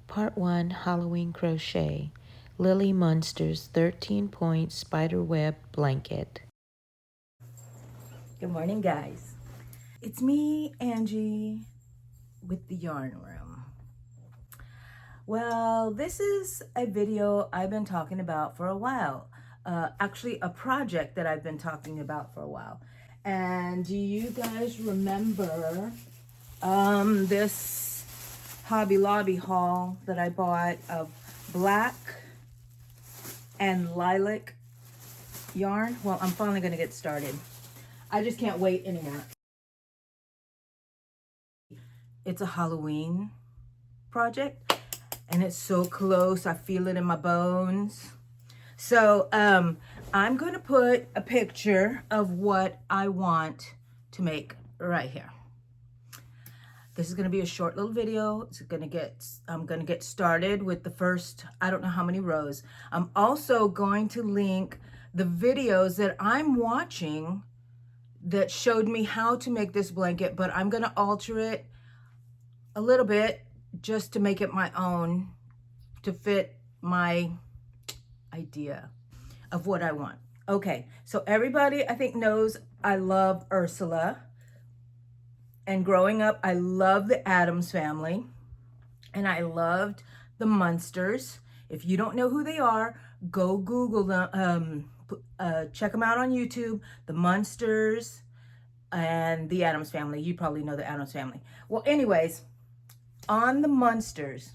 Part 1 Halloween Crochet, Lily Munster's 13-point spiderweb blanket. Good morning, guys. It's me, Angie, with the Yarn Room. Well, this is a video I've been talking about for a while. Actually, a project that I've been talking about for a while. And do you guys remember this Hobby Lobby haul that I bought of black and lilac yarn? Well, I'm finally going to get started. I just can't wait anymore. It's a Halloween project and it's so close. I feel it in my bones. So I'm going to put a picture of what I want to make right here. This is going to be a short little video. I'm going to get started with the first, I don't know how many rows. I'm also going to link the videos that I'm watching that showed me how to make this blanket, but I'm going to alter it a little bit just to make it my own, to fit my idea of what I want. Okay, so everybody I think knows I love Ursula. And growing up, I loved the Addams Family, and I loved the Munsters. If you don't know who they are, go Google them, check them out on YouTube, the Munsters and the Addams Family. You probably know the Addams Family. Well, anyways, on the Munsters,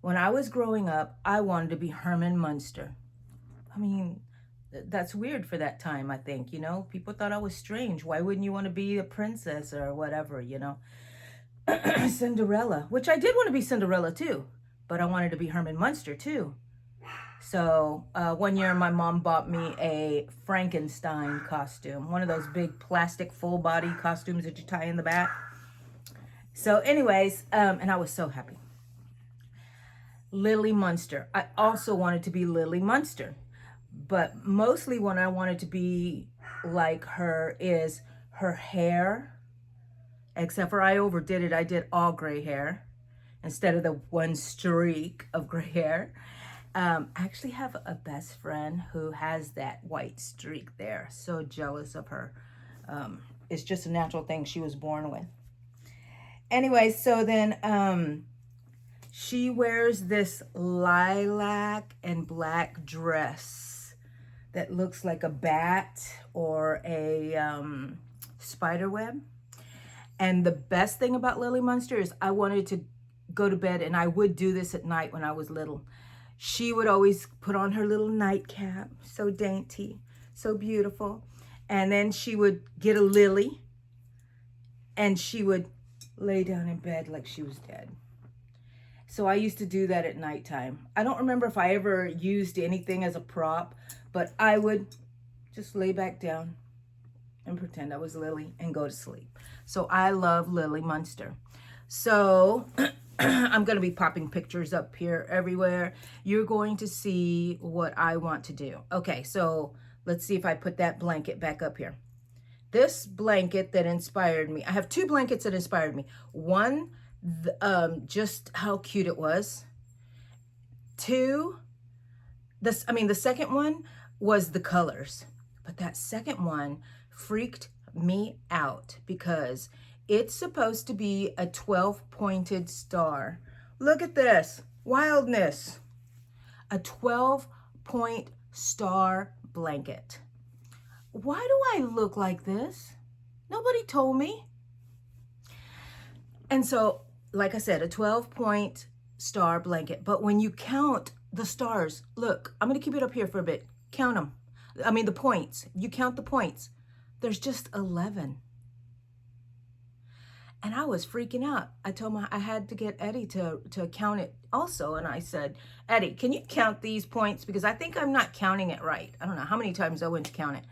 when I was growing up, I wanted to be Herman Munster. I mean, that's weird for that time, I think, you know. People thought I was strange. Why wouldn't you want to be a princess or whatever, you know? Cinderella, which I did want to be Cinderella too, but I wanted to be Herman Munster too. So one year my mom bought me a Frankenstein costume, one of those big plastic full body costumes that you tie in the back. So anyways, and I was so happy. Lily Munster. I also wanted to be Lily Munster. But mostly what I wanted to be like her is her hair, except for I overdid it. I did all gray hair instead of the one streak of gray hair. I actually have a best friend who has that white streak there. So jealous of her. It's just a natural thing she was born with. Anyway, so then she wears this lilac and black dress that looks like a bat or a spider web. And the best thing about Lily Munster is I wanted to go to bed, and I would do this at night when I was little. She would always put on her little nightcap, so dainty, so beautiful. And then she would get a lily and she would lay down in bed like she was dead. So I used to do that at nighttime. I don't remember if I ever used anything as a prop, but I would just lay back down and pretend I was Lily and go to sleep. So I love Lily Munster. So I'm going to be popping pictures up here everywhere. You're going to see what I want to do. Okay, so let's see if I put that blanket back up here. This blanket that inspired me, I have two blankets that inspired me. One, just how cute it was. Two, the second one was the colors, but that second one freaked me out because it's supposed to be a 12-pointed star. Look at this wildness. A 12-point star blanket. Why do I look like this? Nobody told me. And so, like I said, a 12-point star blanket. But when you count the stars, look, I'm going to keep it up here for a bit. Count them. I mean, the points. You count the points. There's just 11. And I was freaking out. I told I had to get Eddie to count it also. And I said, Eddie, can you count these points? Because I think I'm not counting it right. I don't know how many times I went to count it.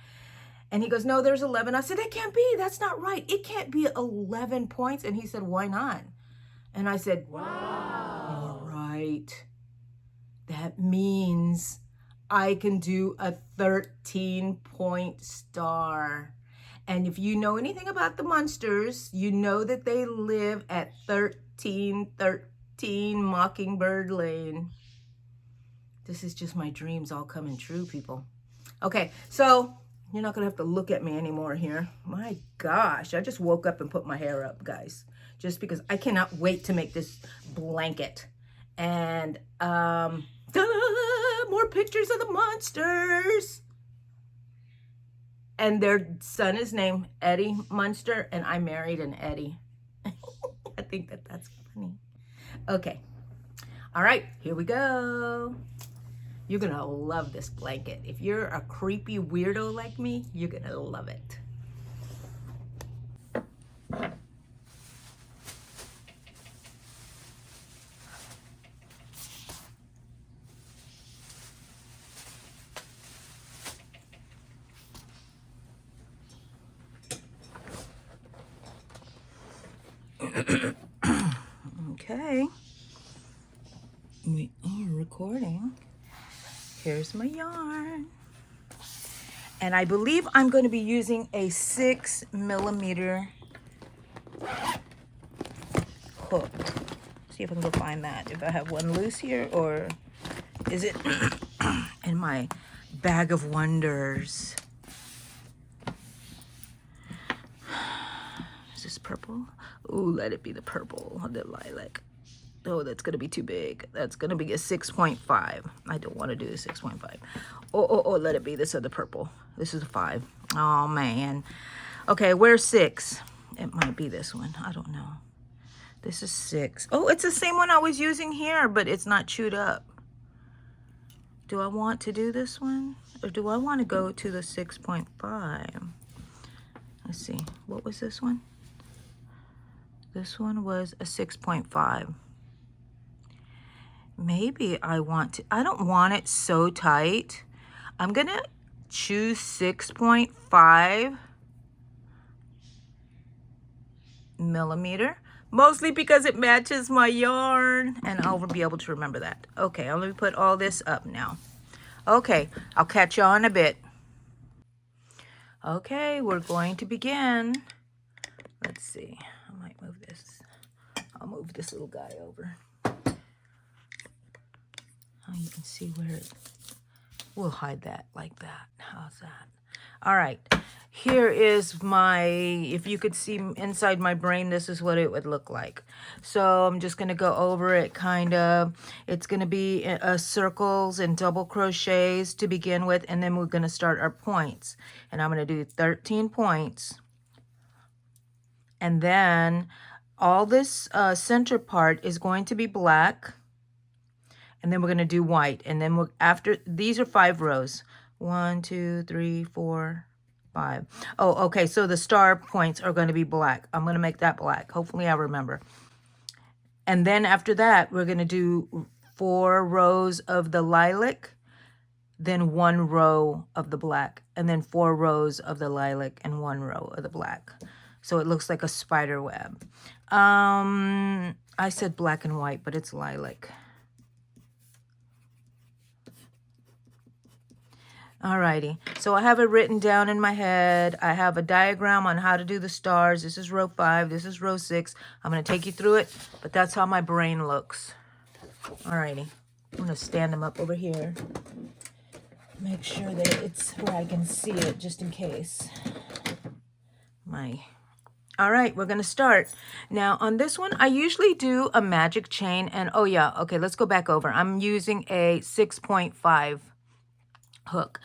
And he goes, no, there's 11. I said, it can't be. That's not right. It can't be 11 points. And he said, why not? And I said, wow. You're right. That means I can do a 13-point star. And if you know anything about the Munsters, you know that they live at 13, 13. 16 Mockingbird Lane. This is just my dreams all coming true, people. Okay, so you're not gonna have to look at me anymore here. My gosh, I just woke up and put my hair up, guys, just because I cannot wait to make this blanket. And more pictures of the monsters. And their son is named Eddie Munster, and I married an Eddie. I think that's funny. Okay, all right, here we go. You're gonna love this blanket. If you're a creepy weirdo like me, you're gonna love it. Okay, we are recording. Here's my yarn. And I believe I'm going to be using a 6mm hook. See if I can go find that. If I have one loose here, or is it in my bag of wonders? Is this purple? Ooh, let it be the purple, the lilac. Oh, that's going to be too big. That's going to be a 6.5. I don't want to do a 6.5. Oh, let it be this other purple. This is a 5. Oh, man. Okay, where's 6? It might be this one. I don't know. This is 6. Oh, it's the same one I was using here, but it's not chewed up. Do I want to do this one? Or do I want to go to the 6.5? Let's see. What was this one? This one was a 6.5. Maybe I want to, I don't want it so tight. I'm going to choose 6.5 millimeter, mostly because it matches my yarn, and I'll be able to remember that. Okay, let me put all this up now. Okay, I'll catch you on a bit. Okay, we're going to begin. Let's see, I might move this. I'll move this little guy over. Oh, you can see where we'll hide that like that. How's that? All right, here is my, if you could see inside my brain, this is what it would look like. So I'm just gonna go over it kind of. It's gonna be circles and double crochets to begin with, and then we're gonna start our points. And I'm gonna do 13 points. And then all this center part is going to be black. And then we're going to do white. And then we're, after, these are 5 rows. 1, 2, 3, 4, 5. Oh, okay. So the star points are going to be black. I'm going to make that black. Hopefully I remember. And then after that, we're going to do 4 rows of the lilac, then 1 row of the black, and then 4 rows of the lilac and 1 row of the black. So it looks like a spider web. I said black and white, but it's lilac. Alrighty, so I have it written down in my head. I have a diagram on how to do the stars. This is row 5, this is row 6. I'm going to take you through it, but that's how my brain looks. Alrighty, I'm going to stand them up over here. Make sure that it's where I can see it, just in case. Alright, we're going to start. Now, on this one, I usually do a magic chain, and oh yeah, okay, let's go back over. I'm using a 6.5 hook.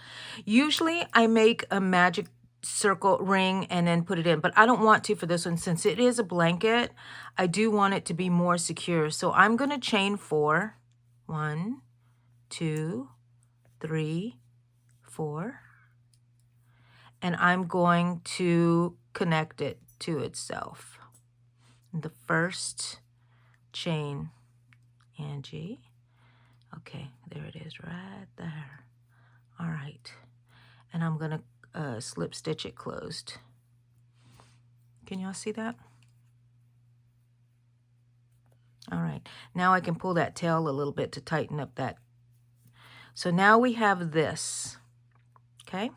Usually I make a magic circle ring and then put it in, but I don't want to for this one. Since it is a blanket, I do want it to be more secure. So I'm going to chain 4. 1, 2, 3, 4. And I'm going to connect it to itself. The first chain, Angie. Okay, there it is right there. All right, and I'm gonna slip stitch it closed. Can y'all see that? All right, now I can pull that tail a little bit to tighten up that. So now we have this, okay?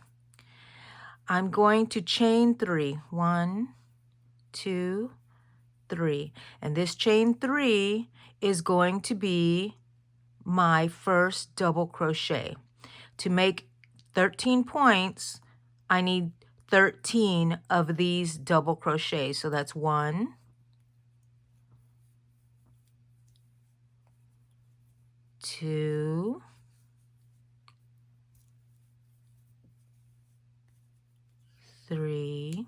I'm going to chain 3. 1, 2, 3. And this chain 3 is going to be my first double crochet. To make 13 points, I need 13 of these double crochets. So that's 1, 2, 3,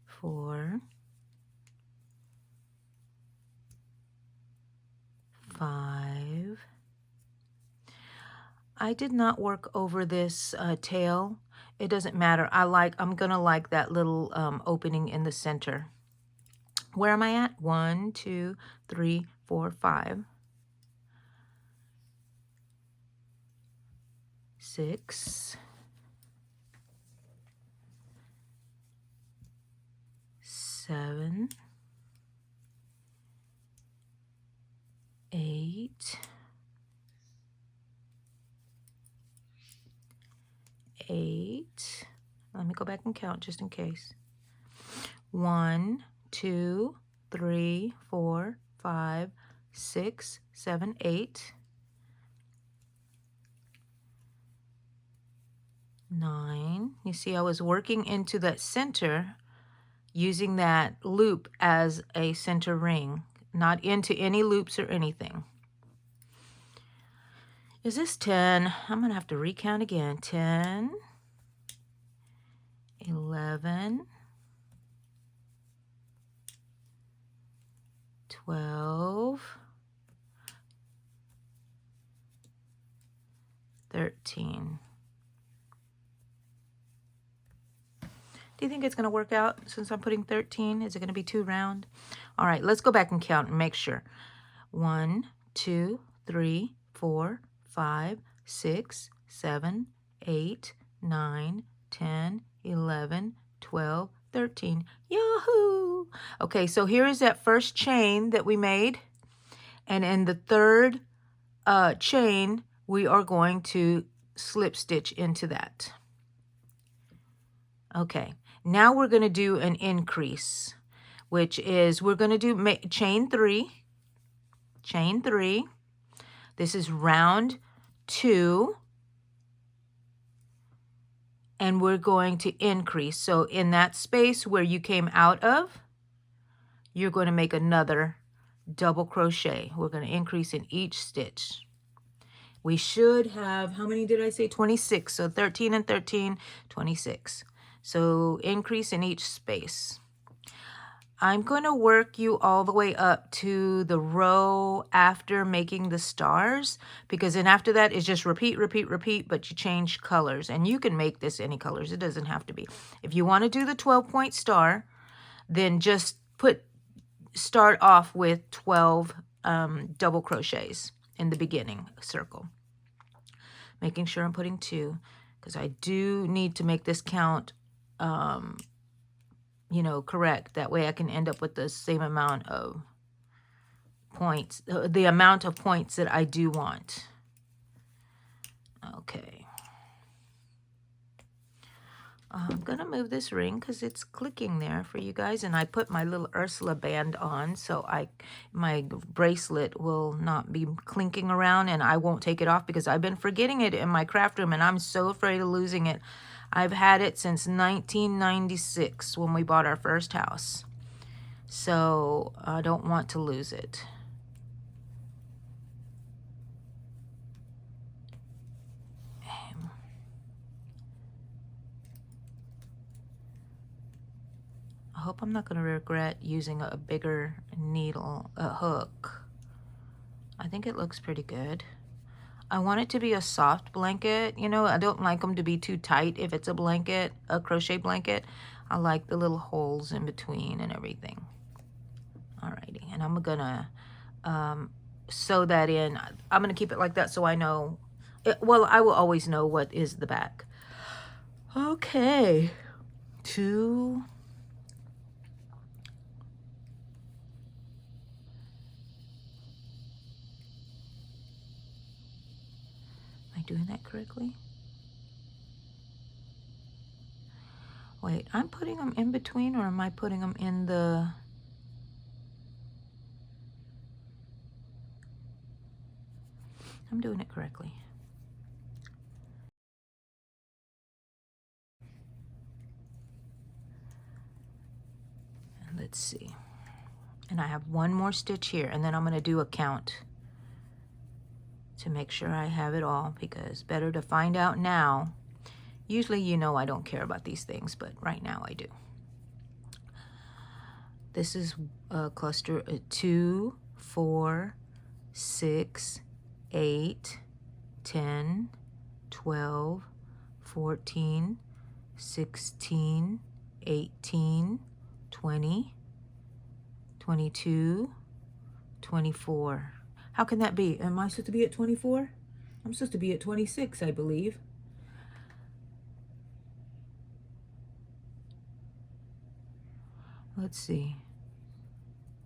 4, 5. I did not work over this tail. It doesn't matter. I'm gonna like that little opening in the center. Where am I at? 1, 2, 3, 4, 5, 6, 7, 8, 8. Let me go back and count just in case. 1, 2, 3, 4, 5, 6, 7, 8, 9. You see, I was working into that center using that loop as a center ring, not into any loops or anything. Is this 10? I'm going to have to recount again. 10, 11, 12, 13. Do you think it's going to work out since I'm putting 13? Is it going to be too round? All right, let's go back and count and make sure. 1, 2, 3, 4, 5, 6, 7, 8, 9, 10, 11, 12, 13. Yahoo! Okay, so here is that first chain that we made. And in the third chain, we are going to slip stitch into that. Okay, now we're going to do an increase, which is we're going to do chain 3. Chain 3. This is round 2. And we're going to increase. So in that space where you came out of, you're going to make another double crochet. We're going to increase in each stitch. We should have, how many did I say? 26. So 13 and 13, 26. So increase in each space. I'm going to work you all the way up to the row after making the stars, because then after that is just repeat, repeat, repeat, but you change colors. And you can make this any colors. It doesn't have to be. If you want to do the 12-point star, then just start off with 12 double crochets in the beginning circle. Making sure I'm putting 2, because I do need to make this count correct. That way I can end up with the same amount of points, the amount of points that I do want. Okay. I'm going to move this ring because it's clicking there for you guys. And I put my little Ursula band on so my bracelet will not be clinking around, and I won't take it off because I've been forgetting it in my craft room and I'm so afraid of losing it. I've had it since 1996 when we bought our first house. So I don't want to lose it. I hope I'm not going to regret using a bigger needle, hook. I think it looks pretty good. I want it to be a soft blanket. I don't like them to be too tight if it's a blanket, a crochet blanket. I like the little holes in between and everything. Alrighty, and I'm gonna sew that in. I'm gonna keep it like that so I know. I will always know what is the back. Okay, 2. Am I doing that correctly? Wait, I'm putting them in between, or am I putting them in the... I'm doing it correctly. And let's see. And I have one more stitch here, and then I'm going to do a count to make sure I have it all, because better to find out now. Usually, you know, I don't care about these things, but right now I do. This is a cluster of 2, 4, 6, 8, 10, 12, 14, 16, 18, 20, 22, 24. How can that be? Am I supposed to be at 24? I'm supposed to be at 26, I believe. Let's see.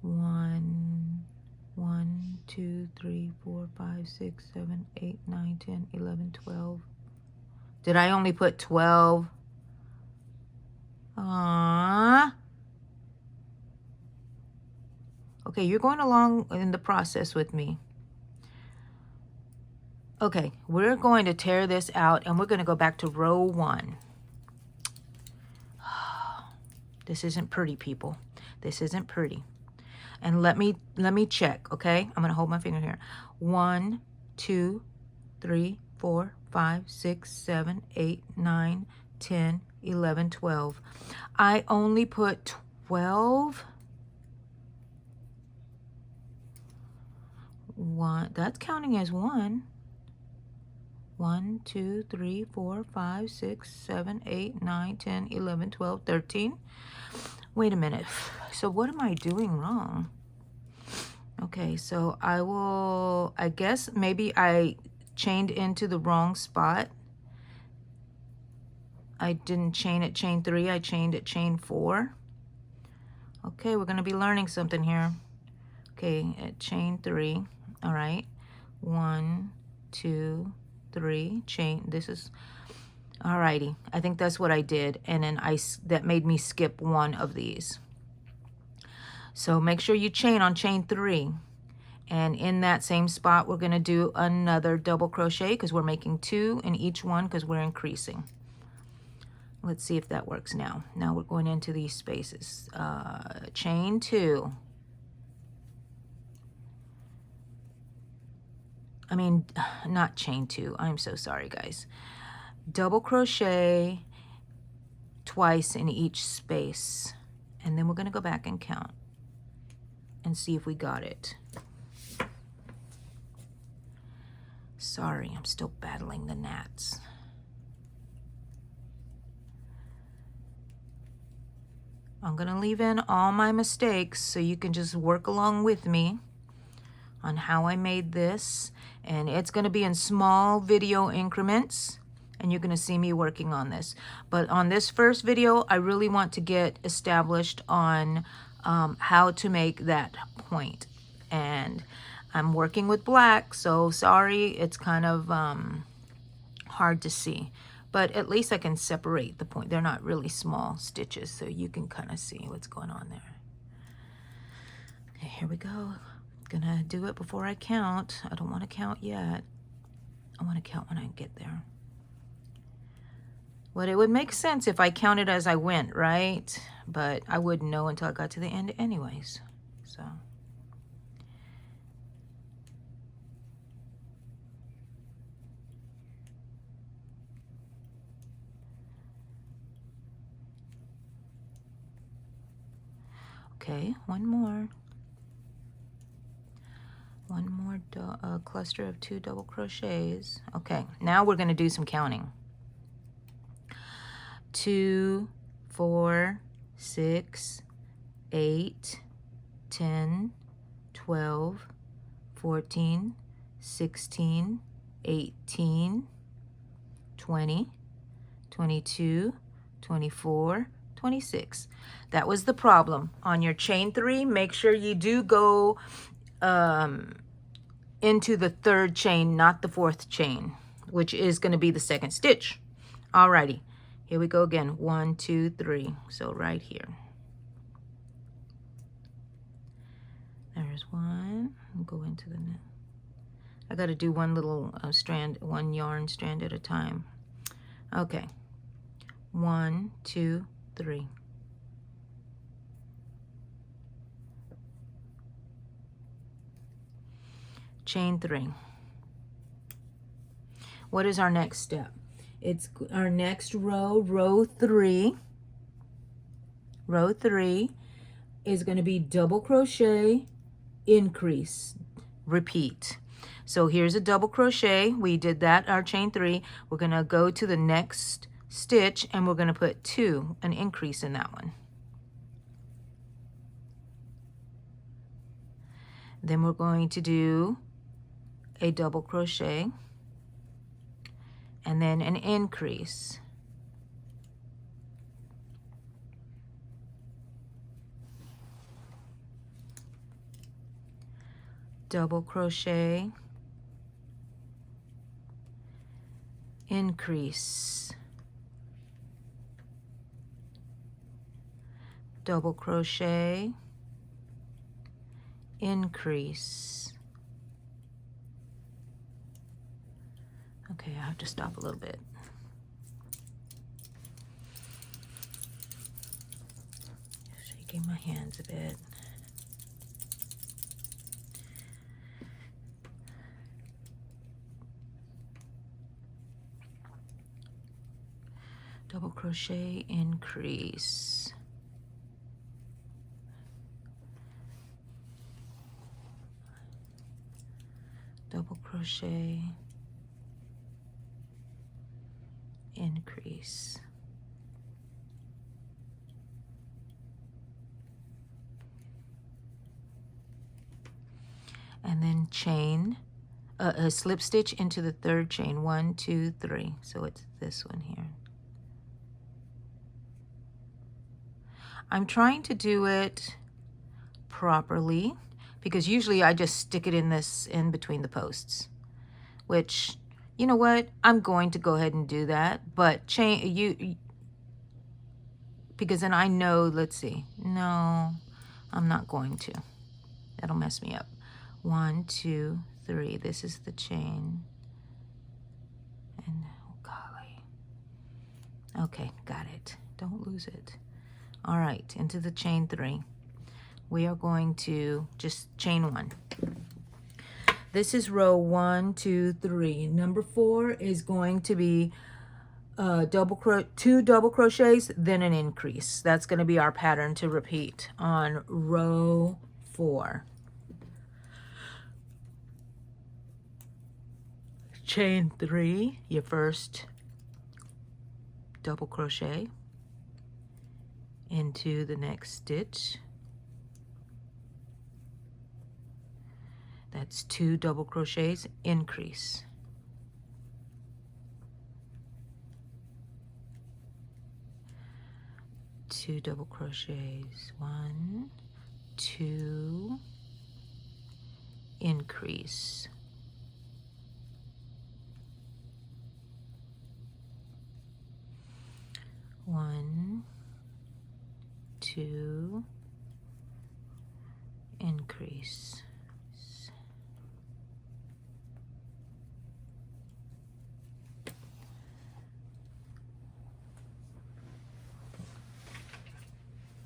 1, 2, 3, 4, 5, 6, 7, 8, 9, 10, 11, 12. Did I only put 12? Aww. Okay, you're going along in the process with me. Okay, we're going to tear this out, and we're going to go back to row 1. This isn't pretty, people. This isn't pretty. And let me check, okay? I'm going to hold my finger here. 1, 2, 3, 4, 5, 6, 7, 8, 9, 10, 11, 12. I only put 12. That's counting as 1. 1, 2, 3, 4, 5, 6, 7, 8, 9, 10, 11, 12, 13. Wait a minute. So what am I doing wrong? Okay, so I guess maybe I chained into the wrong spot. I didn't chain at chain 3, I chained at chain 4. Okay, we're gonna be learning something here. Okay, at chain 3, all right. 1, 2, 3, chain, this is, alrighty. I think that's what I did, and then that made me skip one of these. So make sure you chain on chain 3, and in that same spot we're going to do another double crochet, because we're making 2 in each one because we're increasing. Let's see if that works now. Now we're going into these spaces. Chain 2. I mean, not chain 2. I'm so sorry, guys. Double crochet twice in each space, and then we're going to go back and count and see if we got it. Sorry, I'm still battling the gnats. I'm going to leave in all my mistakes so you can just work along with me on how I made this. And it's going to be in small video increments, and you're going to see me working on this. But on this first video, I really want to get established on how to make that point. And I'm working with black, so sorry, it's kind of hard to see. But at least I can separate the point. They're not really small stitches, so you can kind of see what's going on there. Okay, here we go. Gonna do it before I count. I don't want to count yet. I want to count when I get there. Well, it would make sense if I counted as I went, right? But I wouldn't know until I got to the end anyways. So. Okay, one more cluster of 2 double crochets. Okay, now we're going to do some counting. 2, 4, 6, 8, 10, 12, 14, 16, 18, 20, 22, 24, 26. That was the problem. On your chain 3, make sure you do go into the 3rd chain, not the 4th chain, which is going to be the 2nd stitch. Alrighty, Here we go again. 1, 2, 3. So right here. There's one. I'll go into the net. I got to do one little one yarn strand at a time. Okay. 1, 2, 3. Chain 3. What is our next step? It's our next row, row 3. Row 3 is going to be double crochet, increase, repeat. So here's a double crochet. We did that, our chain 3. We're going to go to the next stitch and we're going to put 2, an increase in that one. Then we're going to do a double crochet and then an increase. Double crochet, increase, double crochet, increase. Okay, I have to stop a little bit. Shaking my hands a bit. Double crochet, increase. Double crochet, increase. And then chain, a slip stitch into the third chain. 1, 2, 3. So it's this one here. I'm trying to do it properly because usually I just stick it in between the posts, which, you know what, I'm going to go ahead and do that, but because then I know, let's see, no, I'm not going to. That'll mess me up. 1, 2, 3. This is the chain. And oh golly. Okay, got it. Don't lose it. All right, into the chain 3. We are going to just chain 1. This is row 1, 2, 3. Number 4 is going to be 2 double crochets, then an increase. That's going to be our pattern to repeat on row 4. Chain 3, your first double crochet into the next stitch. That's 2 double crochets, increase. Two double crochets, 1, 2, increase. One, 2, increase.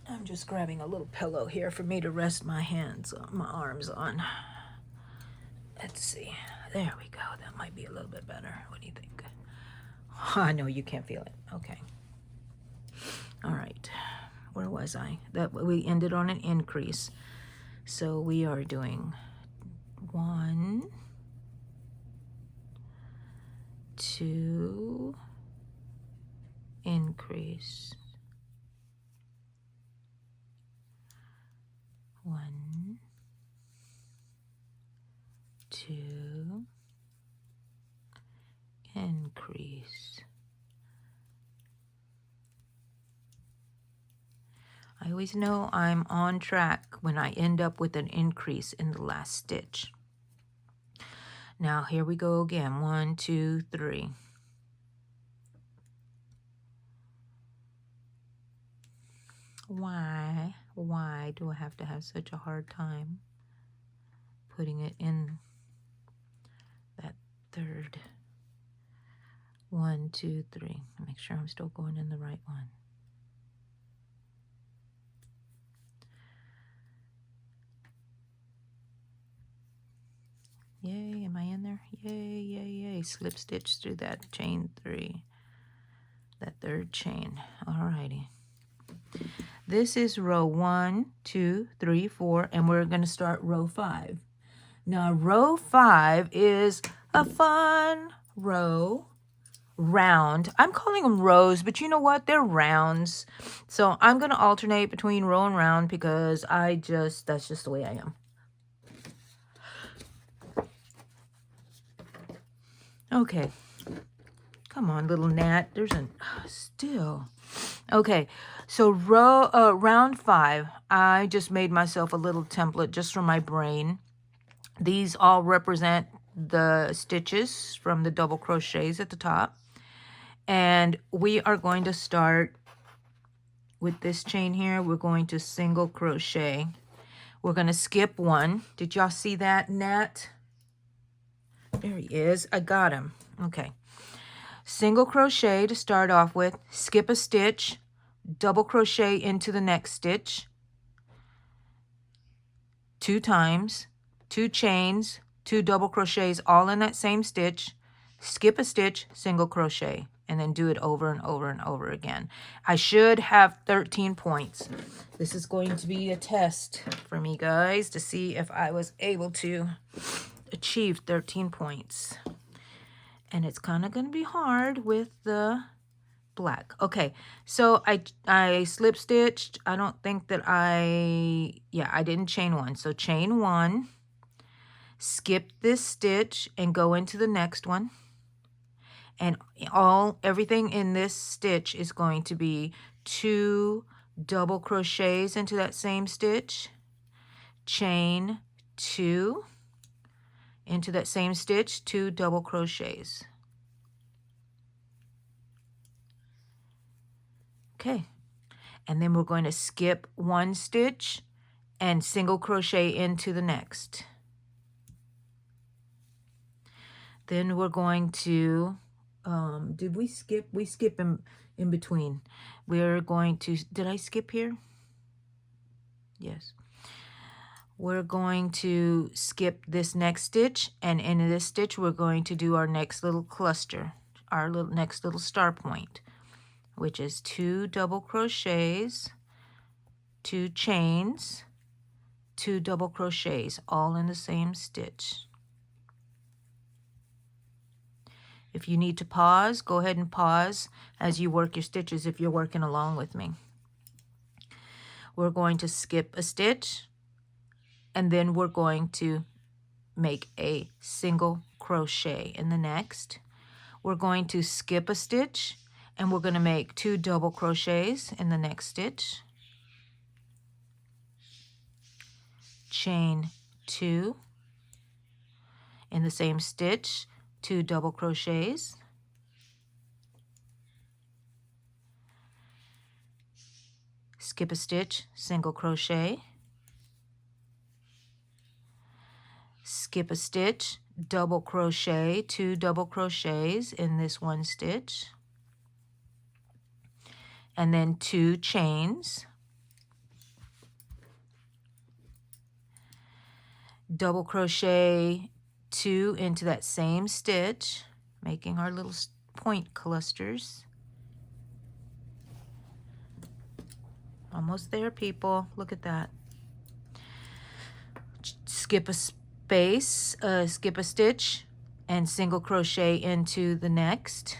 I'm just grabbing a little pillow here for me to rest my arms on. Let's see. There we go. That might be a little bit better. What do you think? I know you can't feel it. Okay. All right. Where was I? That we ended on an increase. So we are doing 1, 2, increase. 1, 2, increase. I always know I'm on track when I end up with an increase in the last stitch. Now here we go again. 1, 2, 3. Why do I have to have such a hard time putting it in that third? 1, 2, 3. Make sure I'm still going in the right one. Yay, am I in there? Yay, yay, yay. Slip stitch through that chain 3, that third chain. Alrighty. This is row 1, 2, 3, 4, and we're going to start row 5. Now, row 5 is a fun row. Round. I'm calling them rows, but you know what? They're rounds. So I'm going to alternate between row and round because that's just the way I am. Okay. Come on, little gnat. There's a still. Okay. So round 5, I just made myself a little template just from my brain. These all represent the stitches from the double crochets at the top. And we are going to start with this chain here. We're going to single crochet. We're going to skip 1. Did y'all see that, Nat? There he is. I got him. Okay. Single crochet to start off with. Skip a stitch. Double crochet into the next stitch. 2 times. 2 chains. 2 double crochets all in that same stitch. Skip a stitch. Single crochet. And then do it over and over and over again. I should have 13 points. This is going to be a test for me, guys, to see if I was able to achieve 13 points. And it's kind of going to be hard with the black. Okay, so I slip stitched. I don't think that I didn't chain 1. So chain 1, skip this stitch and go into the next one. And everything in this stitch is going to be 2 double crochets into that same stitch, chain 2 into that same stitch, 2 double crochets. Okay, and then we're going to skip 1 stitch and single crochet into the next. Then we're going to did we skip? We skip in between. We're going to, did I skip here? Yes. We're going to skip this next stitch, and in this stitch we're going to do our next little cluster, our next little star point, which is 2 double crochets, 2 chains, 2 double crochets, all in the same stitch. If you need to pause, go ahead and pause as you work your stitches if you're working along with me. We're going to skip a stitch, and then we're going to make a single crochet in the next. We're going to skip a stitch, and we're going to make 2 double crochets in the next stitch. Chain 2 in the same stitch. 2 double crochets, skip a stitch, single crochet, skip a stitch, double crochet, 2 double crochets in this one stitch, and then 2 chains, double crochet 2 into that same stitch, making our little point clusters. Almost there, people. Look at that. Skip a space, skip a stitch, and single crochet into the next.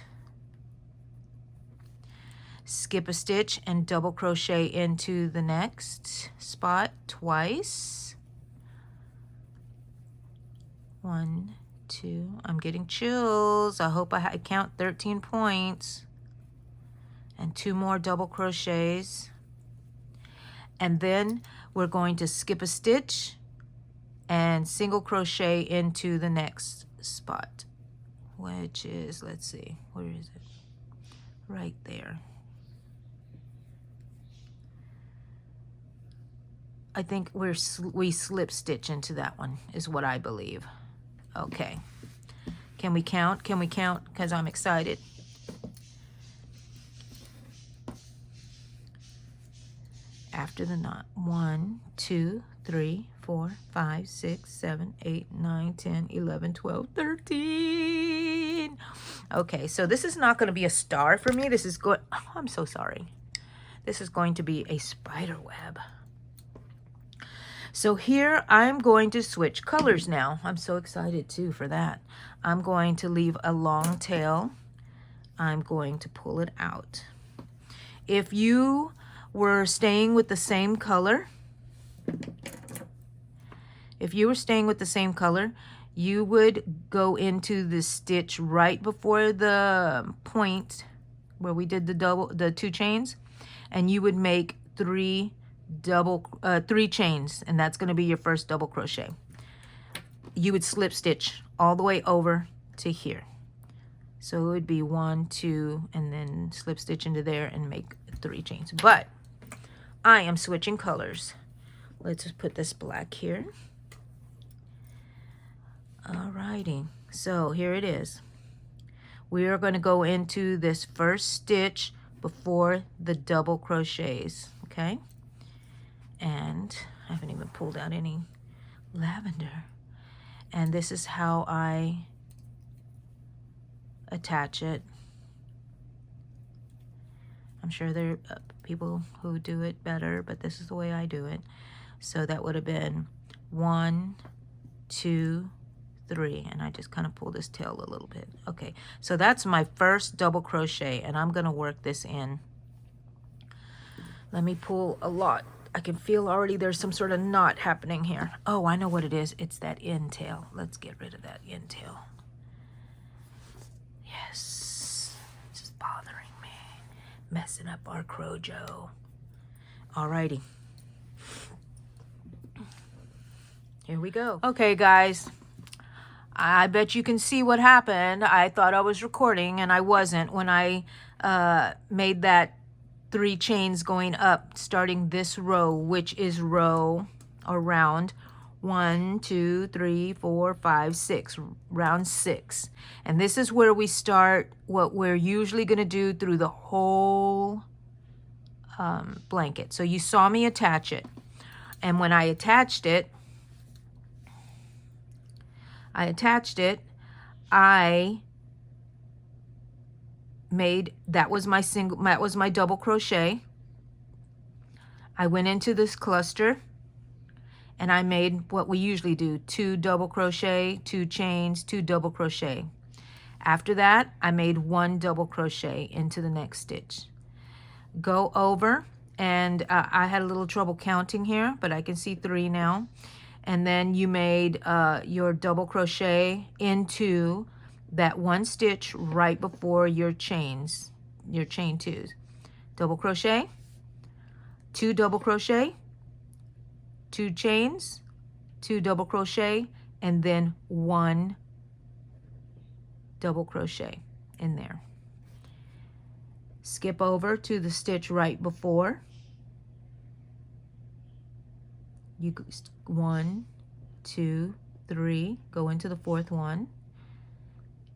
Skip a stitch and double crochet into the next spot twice. 1, 2, I'm getting chills. I hope I count 13 points. And 2 more double crochets. And then we're going to skip a stitch and single crochet into the next spot, which is, let's see, where is it? Right there. I think we slip stitch into that one is what I believe. Okay. Can we count? Can we count? Because I'm excited. After the knot. 1, 2, 3, 4, 5, 6, 7, 8, 9, 10, 11, 12, 13. Okay, so this is not going to be a star for me. This is going, oh, I'm so sorry. This is going to be a spider web. So here I'm going to switch colors now. I'm so excited too for that. I'm going to leave a long tail. I'm going to pull it out. If you were staying with the same color, you would go into the stitch right before the point where we did the 2 chains, and you would make 3 chains, and that's going to be your first double crochet. You would slip stitch all the way over to here. So it would be 1, 2, and then slip stitch into there and make 3 chains. But I am switching colors. Let's just put this black here. Alrighty, so here it is. We are going to go into this first stitch before the double crochets, okay? And I haven't even pulled out any lavender. And this is how I attach it. I'm sure there are people who do it better, but this is the way I do it. So that would have been 1, 2, 3, and I just kind of pull this tail a little bit. Okay, so that's my first double crochet, and I'm going to work this in. Let me pull a lot. I can feel already there's some sort of knot happening here. Oh, I know what it is. It's that end tail. Let's get rid of that end tail. Yes, it's just bothering me, messing up our crojo. Alrighty. Here we go. Okay, guys. I bet you can see what happened. I thought I was recording, and I wasn't when I made that 3 chains going up, starting this row, which is row or round 1, 2, 3, 4, 5, 6, round 6. And this is where we start what we're usually going to do through the whole blanket. So you saw me attach it. And when I attached it, I made, that was my double crochet. I went into this cluster and I made what we usually do, 2 double crochet, 2 chains, 2 double crochet. After that, I made 1 double crochet into the next stitch. Go over, and I had a little trouble counting here, but I can see 3 now. And then you made your double crochet into that 1 stitch right before your chains, your chain 2s. Double crochet, 2 double crochet, 2 chains, 2 double crochet, and then 1 double crochet in there. Skip over to the stitch right before. You go 1, 2, 3, go into the 4th one,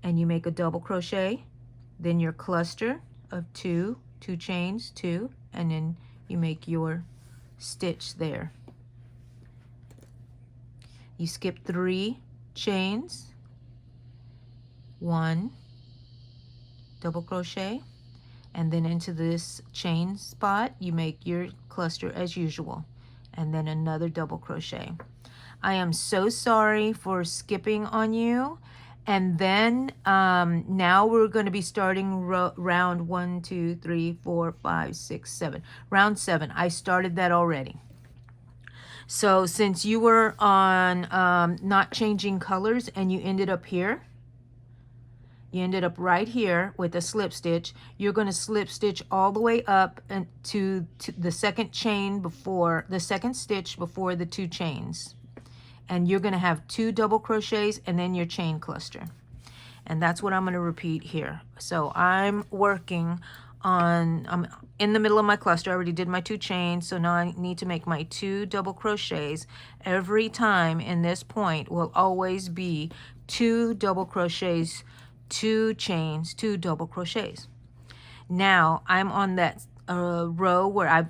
and you make a double crochet, then your cluster of 2 chains, 2, and then you make your stitch there. You skip 3 chains, 1 double crochet, and then into this chain spot you make your cluster as usual, and then another double crochet. I am so sorry for skipping on you. And then now we're going to be starting round 1, 2, 3, 4, 5, 6, 7. Round 7. I started that already. So since you were on not changing colors and you ended up here, you ended up right here with a slip stitch, you're going to slip stitch all the way up and to the second chain before, the second stitch before the 2 chains. And you're going to have 2 double crochets and then your chain cluster. And that's what I'm going to repeat here. So I'm working I'm in the middle of my cluster. I already did my 2 chains, so now I need to make my 2 double crochets. Every time in this point will always be 2 double crochets, 2 chains, 2 double crochets. Now I'm on that row where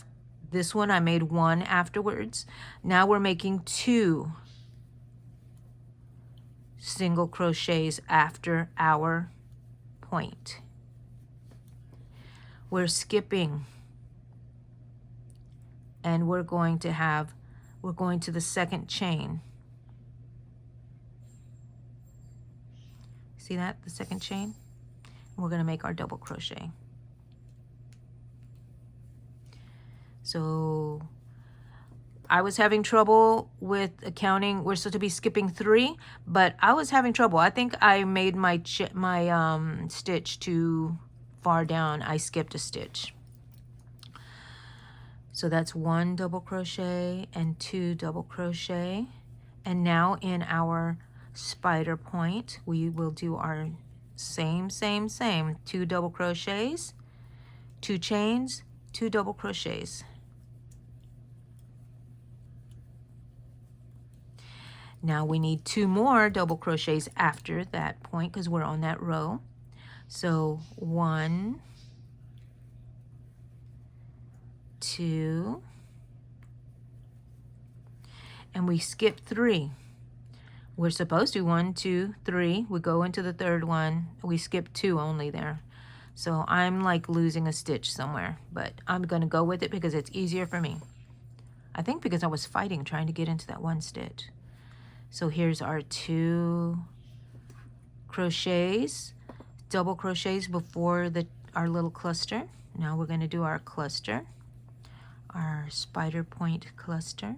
this one I made 1 afterwards. Now we're making 2 single crochets after our point. We're skipping, and we're going to the second chain. See that, the second chain? And we're going to make our double crochet. So I was having trouble with counting. We're supposed to be skipping 3, but I was having trouble. I think I made my stitch too far down. I skipped a stitch. So that's 1 double crochet and 2 double crochet. And now in our spider point, we will do our same 2 double crochets, 2 chains, 2 double crochets. Now we need 2 more double crochets after that point because we're on that row. So 1, 2, and we skip 3. We're supposed to 1, 2, 3. We go into the third one. We skip 2 only there. So I'm like losing a stitch somewhere, but I'm going to go with it because it's easier for me. I think because I was fighting trying to get into that 1 stitch. So here's our 2 crochets, double crochets before our little cluster. Now we're going to do our cluster, our spider point cluster.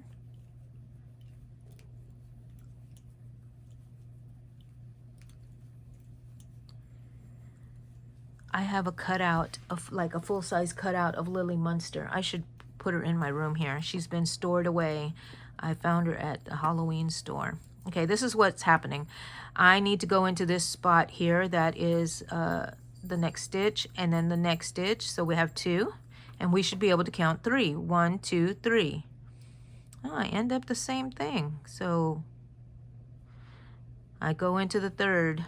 I have a cutout of like a full-size cutout of Lily Munster. I should put her in my room here. She's been stored away. I found her at the Halloween store. Okay, this is what's happening. I need to go into this spot here. That is the next stitch and then the next stitch. So we have 2 and we should be able to count 3. 1, 2, 3. Oh, I end up the same thing. So I go into the third.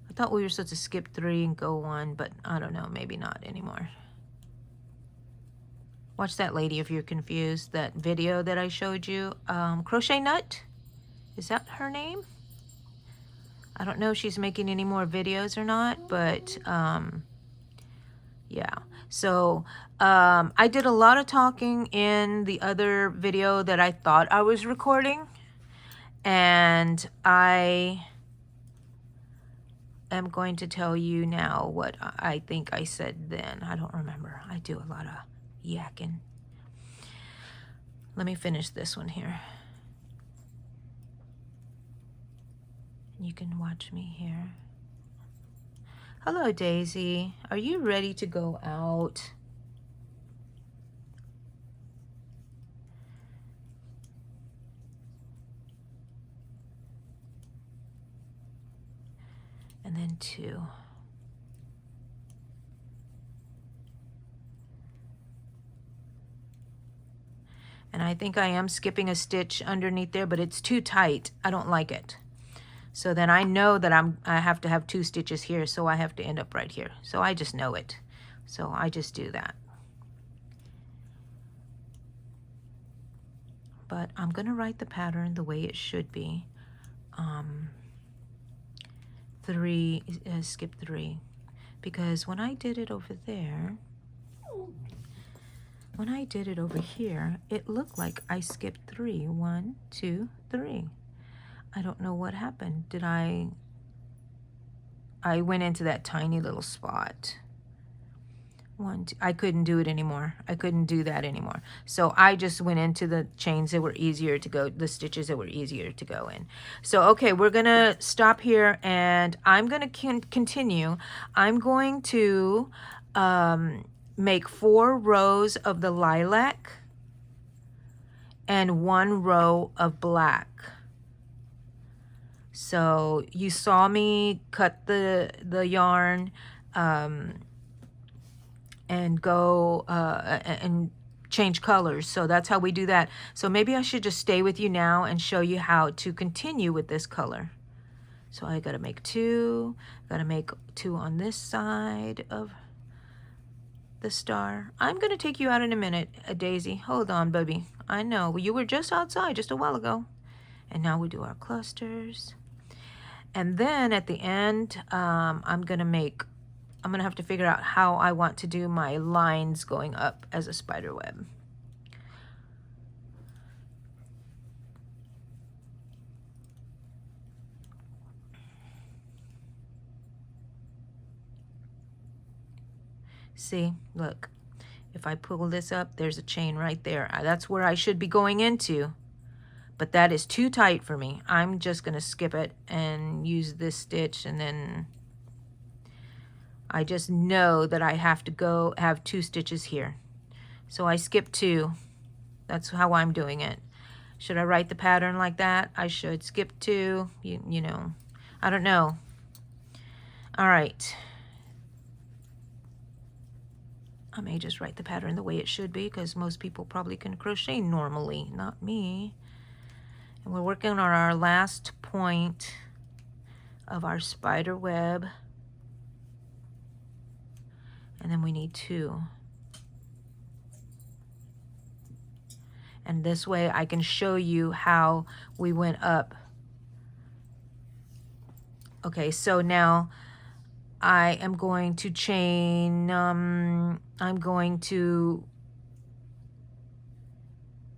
I thought we were supposed to skip 3 and go 1, but I don't know, maybe not anymore. Watch that lady if you're confused. That video that I showed you. Crochet Nut? Is that her name? I don't know if she's making any more videos or not, but yeah. So I did a lot of talking in the other video that I thought I was recording. And I am going to tell you now what I think I said then. I don't remember. I do a lot of yakking. Let me finish this one here. You can watch me here. Hello, Daisy. Are you ready to go out? And then 2. And I think I am skipping a stitch underneath there, but it's too tight. I don't like it. So then I know that I have to have 2 stitches here, so I have to end up right here. So I just know it. So I just do that. But I'm going to write the pattern the way it should be. 3, skip 3. Because when I did it over there, when I did it over here, it looked like I skipped 3. 1, 2, 3. I don't know what happened. Did I went into that tiny little spot. 1, 2, I couldn't do it anymore. I couldn't do that anymore. So I just went into the chains that were easier to go, the stitches that were easier to go in. So, okay, we're going to stop here and I'm going to continue. I'm going to make 4 rows of the lilac and 1 row of black. So you saw me cut the yarn and go and change colors. So that's how we do that. So maybe I should just stay with you now and show you how to continue with this color. So I gotta make two, gotta make two on this side of the star. I'm gonna take you out in a minute, Daisy. Hold on, baby. I know, you were just outside just a while ago. And now we do our clusters. And then at the end, I'm gonna have to figure out how I want to do my lines going up as a spider web. See, look, if I pull this up, there's a chain right there. That's where I should be going into, but that is too tight for me. I'm just gonna skip it and use this stitch, and then I just know that I have to go have 2 stitches here. So I skip 2. That's how I'm doing it. Should I write the pattern like that? I should skip 2, you know, I don't know. All right. I may just write the pattern the way it should be, because most people probably can crochet normally, not me. And we're working on our last point of our spider web. And then we need 2. And this way I can show you how we went up. Okay, so now I am going to chain, I'm going to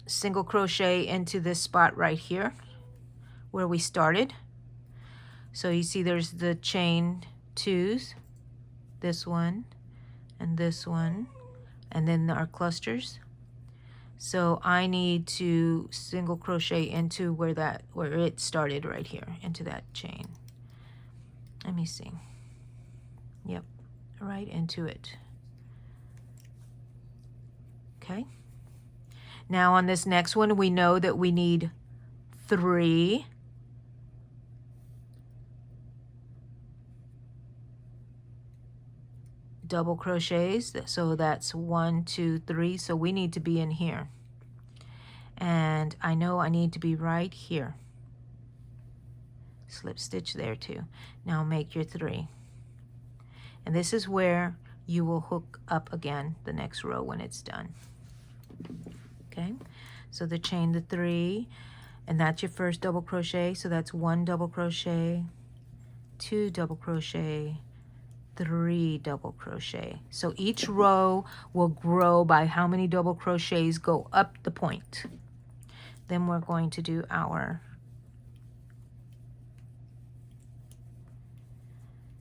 single crochet into this spot right here where we started. So you see there's the chain 2s, this one and this one, and then our clusters. So I need to single crochet into where it started right here, into that chain. Let me see. Yep, right into it. Okay. Now on this next one, we know that we need 3 double crochets. So that's 1, 2, 3. So we need to be in here. And I know I need to be right here. Slip stitch there too. Now make your 3. And this is where you will hook up again the next row when it's done. Okay, so the chain the 3, and that's your first double crochet. So that's 1 double crochet, 2 double crochet, 3 double crochet. So each row will grow by how many double crochets go up the point. Then we're going to do our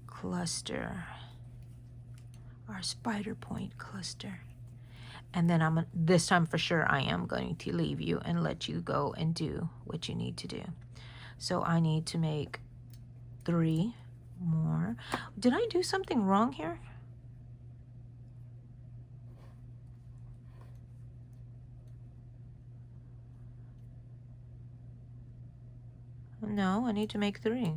cluster, our spider point cluster. And then this time for sure I am going to leave you and let you go and do what you need to do. So I need to make 3 more. Did I do something wrong here? No, I need to make 3.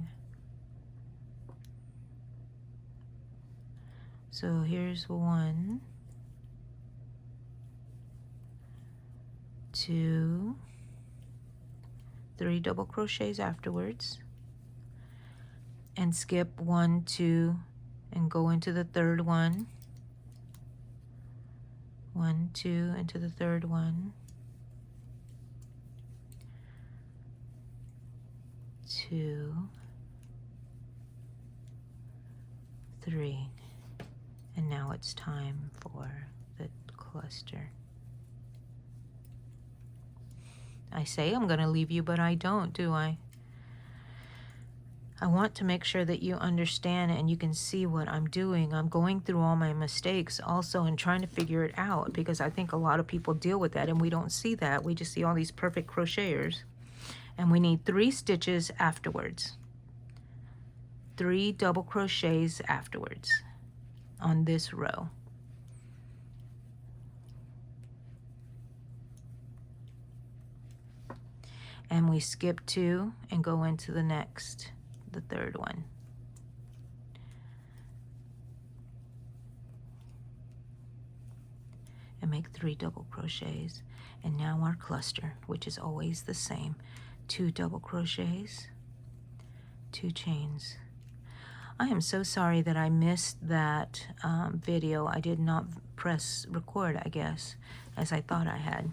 So here's 1, 2, 3 double crochets afterwards, and skip 1, 2, and go into the third one. 1, 2, into the third one. 2, 3. And now it's time for the cluster. I say I'm going to leave you, but I don't, do I? I want to make sure that you understand and you can see what I'm doing. I'm going through all my mistakes also and trying to figure it out, because I think a lot of people deal with that and we don't see that. We just see all these perfect crocheters. And we need 3 stitches afterwards. 3 double crochets afterwards on this row. And we skip 2 and go into the next, the third one. make 3 double crochets. And now our cluster, which is always the same. 2 double crochets, 2 chains. I am so sorry that I missed that video. I did not press record, I guess, as I thought I had.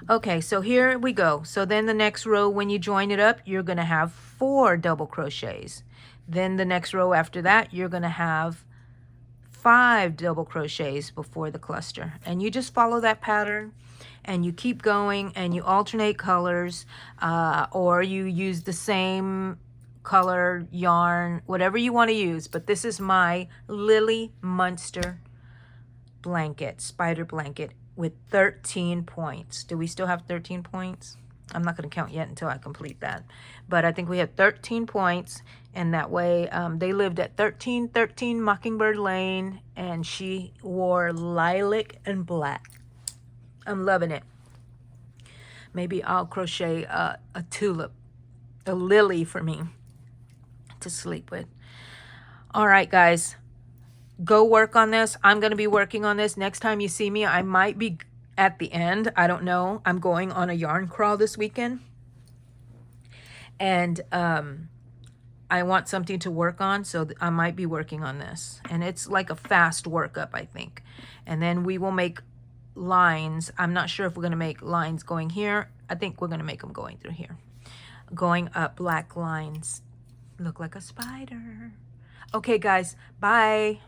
Okay, so here we go. So then the next row, when you join it up, you're going to have 4 double crochets. Then the next row after that, you're going to have 5 double crochets before the cluster. And you just follow that pattern, and you keep going, and you alternate colors, or you use the same color, yarn, whatever you want to use. But this is my Lily Munster blanket, spider blanket, with 13 points. Do we still have 13 points? I'm not going to count yet until I complete that. But I think we have 13 points, and that way they lived at 1313 Mockingbird Lane, and she wore lilac and black. I'm loving it. Maybe I'll crochet a tulip, a lily for me to sleep with. All right, guys. Go work on this. I'm going to be working on this. Next time you see me, I might be at the end. I don't know. I'm going on a yarn crawl this weekend. And I want something to work on, so I might be working on this. And it's like a fast workup, I think. And then we will make lines. I'm not sure if we're going to make lines going here. I think we're going to make them going through here. Going up black lines. Look like a spider. Okay, guys. Bye.